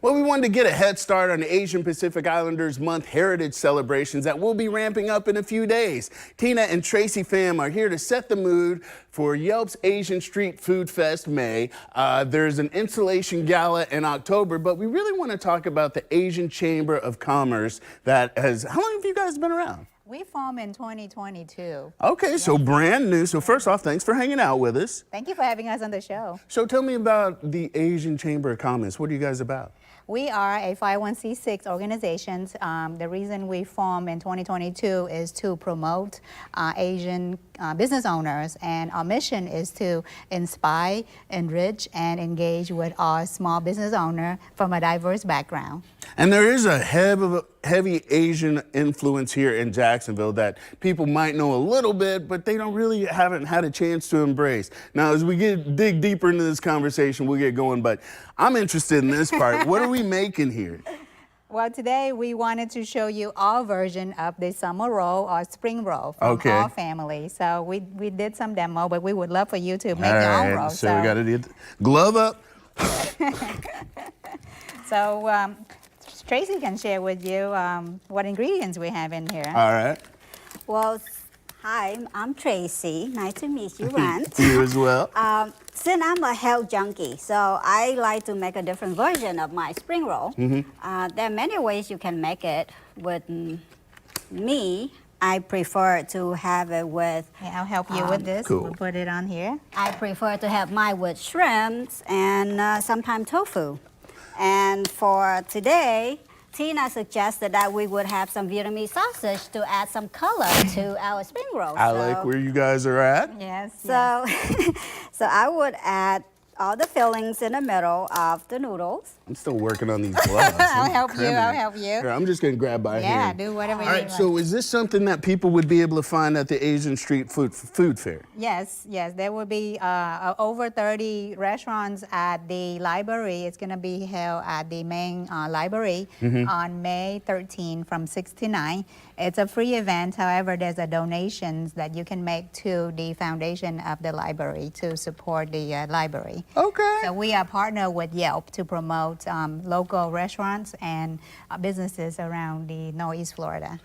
Well, we wanted to get a head start on the Asian Pacific Islanders Month heritage celebrations that will be ramping up in a few days. Tina and Tracy Pham are here to set the mood for Yelp's Asian Street Food Fest May. There's an Installation Gala in October, but we really want to talk about the Asian Chamber of Commerce that has, how long have you guys been around? We formed in 2022. Okay, so brand new. So first off, thanks for hanging out with us. Thank you for having us on the show. So tell me about the Asian Chamber of Commerce. What are you guys about? We are a 501c6 organization. The reason we formed in 2022 is to promote Asian business owners, and our mission is to inspire, enrich, and engage with our small business owner from a diverse background. And there is a heavy Asian influence here in Jacksonville that people might know a little bit, but they haven't had a chance to embrace. Now, as we dig deeper into this conversation, we'll get going, but I'm interested in this part. What are we making here? Well, today we wanted to show you our version of the summer roll or spring roll from our family. So we did some demo, but we would love for you to make your own roll. So we got to do glove up. So Tracy can share with you what ingredients we have in here. All right. Well, hi, I'm Tracy. Nice to meet you, Ron. You as well. Since I'm a health junkie, so I like to make a different version of my spring roll. There are many ways you can make it. With me, I prefer to have it with... I'll help you with this. Cool. We'll put it on here. I prefer to have mine with shrimps and sometimes tofu. And for today, Tina suggested that we would have some Vietnamese sausage to add some color to our spring roll. I like where you guys are at. Yes. So, so I would add all the fillings in the middle of the noodles. I'm still working on these gloves. I'll help you. Here, I'm just gonna grab by hand. Yeah, do whatever you want. All right, so is this something that people would be able to find at the Asian Street Food Fair? Yes. There will be over 30 restaurants at the library. It's gonna be held at the main library on May 13 from 6 to 9. It's a free event. However, there's a donations that you can make to the foundation of the library to support the library. Okay. So we are partnered with Yelp to promote local restaurants and businesses around the Northeast Florida.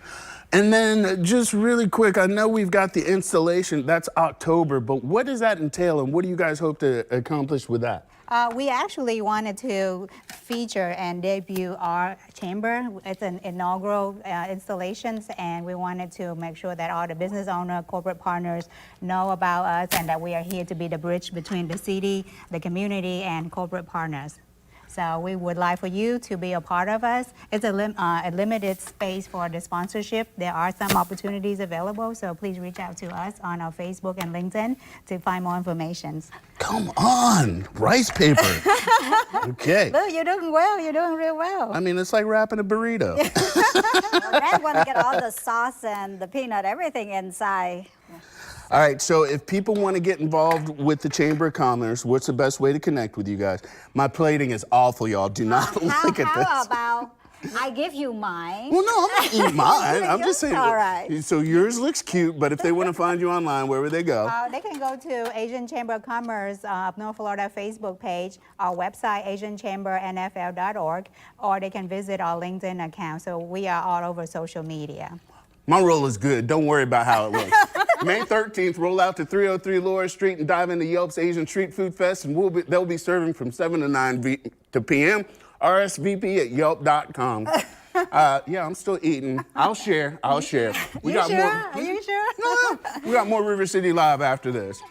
And then just really quick, I know we've got the installation, that's October, but what does that entail and what do you guys hope to accomplish with that? We actually wanted to feature and debut our chamber. It's an inaugural installations, and we wanted to make sure that all the business owners, corporate partners know about us and that we are here to be the bridge between the city, the community, and corporate partners. So we would like for you to be a part of us. It's a limited space for the sponsorship. There are some opportunities available, so please reach out to us on our Facebook and LinkedIn to find more information. Come on, rice paper. Okay. Look, you're doing well. You're doing real well. I mean, it's like wrapping a burrito. Well, I want to get all the sauce and the peanut, everything inside. All right, so if people want to get involved with the Chamber of Commerce, what's the best way to connect with you guys? My plating is awful, y'all. Do not look at this. How about I give you mine? Well, no, I'm not eating mine. I'm just saying. All right. So yours looks cute, but if they want to find you online, where would they go? They can go to Asian Chamber of Commerce of North Florida Facebook page, our website, asianchambernfl.org, or they can visit our LinkedIn account. So we are all over social media. My roll is good. Don't worry about how it looks. May 13th, roll out to 303 Laura Street and dive into Yelp's Asian Street Food Fest, and they'll be serving from 7 to 9 p.m. RSVP at yelp.com. Yeah, I'm still eating. I'll share. Are you sure? No, we got more River City Live after this.